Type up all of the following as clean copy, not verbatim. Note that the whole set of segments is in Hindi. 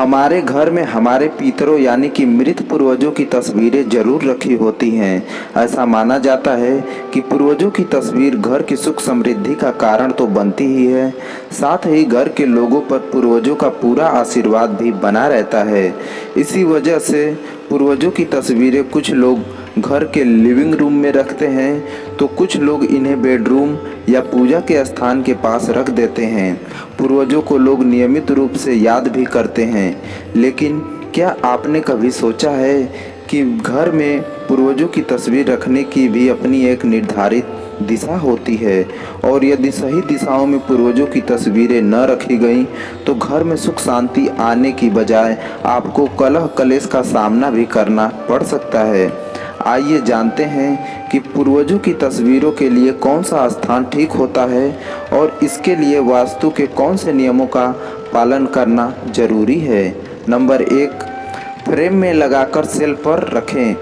हमारे घर में हमारे पितरों यानी कि मृत पूर्वजों की तस्वीरें जरूर रखी होती हैं। ऐसा माना जाता है कि पूर्वजों की तस्वीर घर की सुख समृद्धि का कारण तो बनती ही है, साथ ही घर के लोगों पर पूर्वजों का पूरा आशीर्वाद भी बना रहता है। इसी वजह से पूर्वजों की तस्वीरें कुछ लोग घर के लिविंग रूम में रखते हैं, तो कुछ लोग इन्हें बेडरूम या पूजा के स्थान के पास रख देते हैं। पूर्वजों को लोग नियमित रूप से याद भी करते हैं, लेकिन क्या आपने कभी सोचा है कि घर में पूर्वजों की तस्वीर रखने की भी अपनी एक निर्धारित दिशा होती है, और यदि सही दिशाओं में पूर्वजों की तस्वीरें न रखी गईं तो घर में सुख शांति आने की बजाय आपको कलह कलेश का सामना भी करना पड़ सकता है। आइए जानते हैं कि पूर्वजों की तस्वीरों के लिए कौन सा स्थान ठीक होता है और इसके लिए वास्तु के कौन से नियमों का पालन करना जरूरी है। नंबर 1, फ्रेम में लगाकर शेल्फ पर रखें।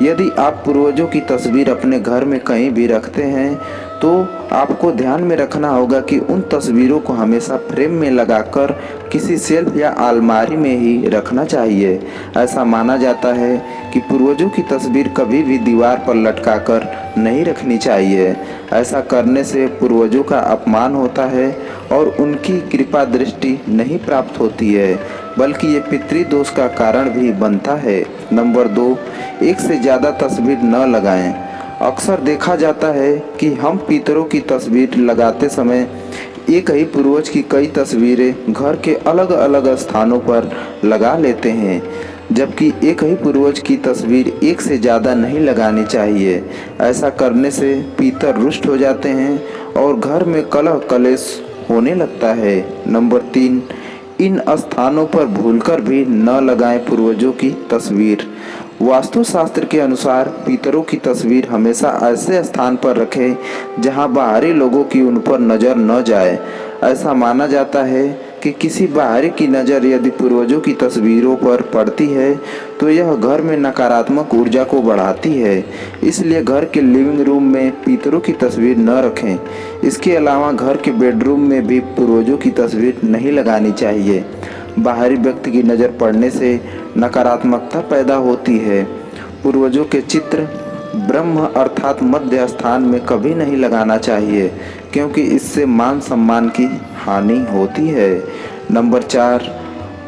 यदि आप पूर्वजों की तस्वीर अपने घर में कहीं भी रखते हैं तो आपको ध्यान में रखना होगा कि उन तस्वीरों को हमेशा फ्रेम में लगाकर किसी शेल्फ या अलमारी में ही रखना चाहिए। ऐसा माना जाता है कि पूर्वजों की तस्वीर कभी भी दीवार पर लटकाकर नहीं रखनी चाहिए। ऐसा करने से पूर्वजों का अपमान होता है और उनकी कृपा दृष्टि नहीं प्राप्त होती है, बल्कि ये पितृदोष का कारण भी बनता है। नंबर 2, एक से ज़्यादा तस्वीर न लगाएं। अक्सर देखा जाता है कि हम पितरों की तस्वीर लगाते समय एक ही पूर्वज की कई तस्वीरें घर के अलग अलग स्थानों पर लगा लेते हैं, जबकि एक ही पूर्वज की तस्वीर एक से ज़्यादा नहीं लगानी चाहिए। ऐसा करने से पितर रुष्ट हो जाते हैं और घर में कलह कलेश होने लगता है। नंबर 3, इन स्थानों पर भूलकर भी न लगाएं पूर्वजों की तस्वीर। वास्तुशास्त्र के अनुसार पितरों की तस्वीर हमेशा ऐसे स्थान पर रखें जहां बाहरी लोगों की उन पर नज़र न जाए। ऐसा माना जाता है कि किसी बाहरी की नज़र यदि पूर्वजों की तस्वीरों पर पड़ती है तो यह घर में नकारात्मक ऊर्जा को बढ़ाती है। इसलिए घर के लिविंग रूम में पितरों की तस्वीर न रखें। इसके अलावा घर के बेडरूम में भी पूर्वजों की तस्वीर नहीं लगानी चाहिए। बाहरी व्यक्ति की नज़र पड़ने से नकारात्मकता पैदा होती है। पूर्वजों के चित्र ब्रह्म अर्थात मध्य स्थान में कभी नहीं लगाना चाहिए, क्योंकि इससे मान सम्मान की हानि होती है। नंबर 4,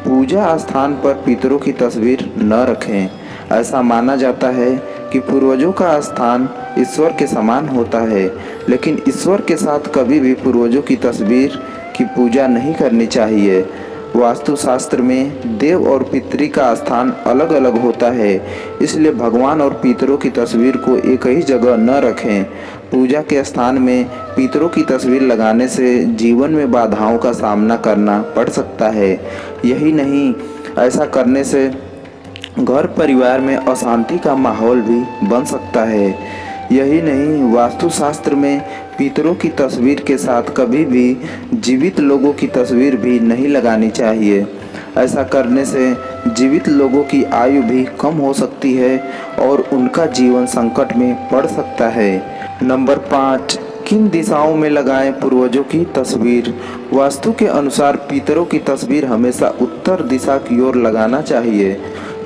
पूजा स्थान पर पितरों की तस्वीर न रखें। ऐसा माना जाता है कि पूर्वजों का स्थान ईश्वर के समान होता है, लेकिन ईश्वर के साथ कभी भी पूर्वजों की तस्वीर की पूजा नहीं करनी चाहिए। वास्तुशास्त्र में देव और पितरी का स्थान अलग अलग होता है, इसलिए भगवान और पितरों की तस्वीर को एक ही जगह न रखें। पूजा के स्थान में पितरों की तस्वीर लगाने से जीवन में बाधाओं का सामना करना पड़ सकता है। यही नहीं, ऐसा करने से घर परिवार में अशांति का माहौल भी बन सकता है। यही नहीं, वास्तुशास्त्र में पितरों की तस्वीर के साथ कभी भी जीवित लोगों की तस्वीर भी नहीं लगानी चाहिए। ऐसा करने से जीवित लोगों की आयु भी कम हो सकती है और उनका जीवन संकट में पड़ सकता है। नंबर 5, किन दिशाओं में लगाएं पूर्वजों की तस्वीर। वास्तु के अनुसार पितरों की तस्वीर हमेशा उत्तर दिशा की ओर लगाना चाहिए।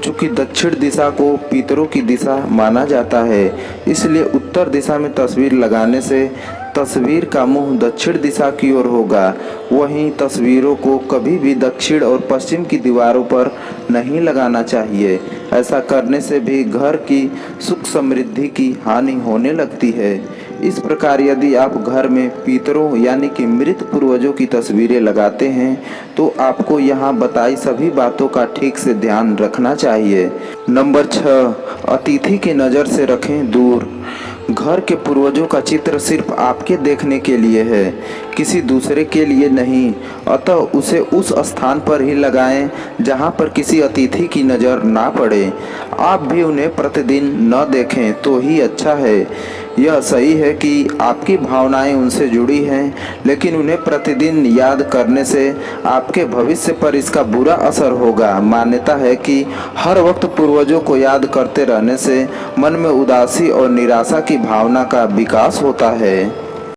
चूँकि दक्षिण दिशा को पितरों की दिशा माना जाता है, इसलिए उत्तर दिशा में तस्वीर लगाने से तस्वीर का मुंह दक्षिण दिशा की ओर होगा। वहीं तस्वीरों को कभी भी दक्षिण और पश्चिम की दीवारों पर नहीं लगाना चाहिए। ऐसा करने से भी घर की सुख समृद्धि की हानि होने लगती है। इस प्रकार यदि आप घर में पितरों यानी कि मृत पूर्वजों की तस्वीरें लगाते हैं तो आपको यहाँ बताई सभी बातों का ठीक से ध्यान रखना चाहिए। नंबर 6, अतिथि की नज़र से रखें दूर। घर के पूर्वजों का चित्र सिर्फ आपके देखने के लिए है, किसी दूसरे के लिए नहीं। अतः उसे उस स्थान पर ही लगाएं जहां पर किसी अतिथि की नज़र ना पड़े। आप भी उन्हें प्रतिदिन न देखें तो ही अच्छा है। यह सही है कि आपकी भावनाएं उनसे जुड़ी हैं, लेकिन उन्हें प्रतिदिन याद करने से आपके भविष्य पर इसका बुरा असर होगा। मान्यता है कि हर वक्त पूर्वजों को याद करते रहने से मन में उदासी और निराशा की भावना का विकास होता है।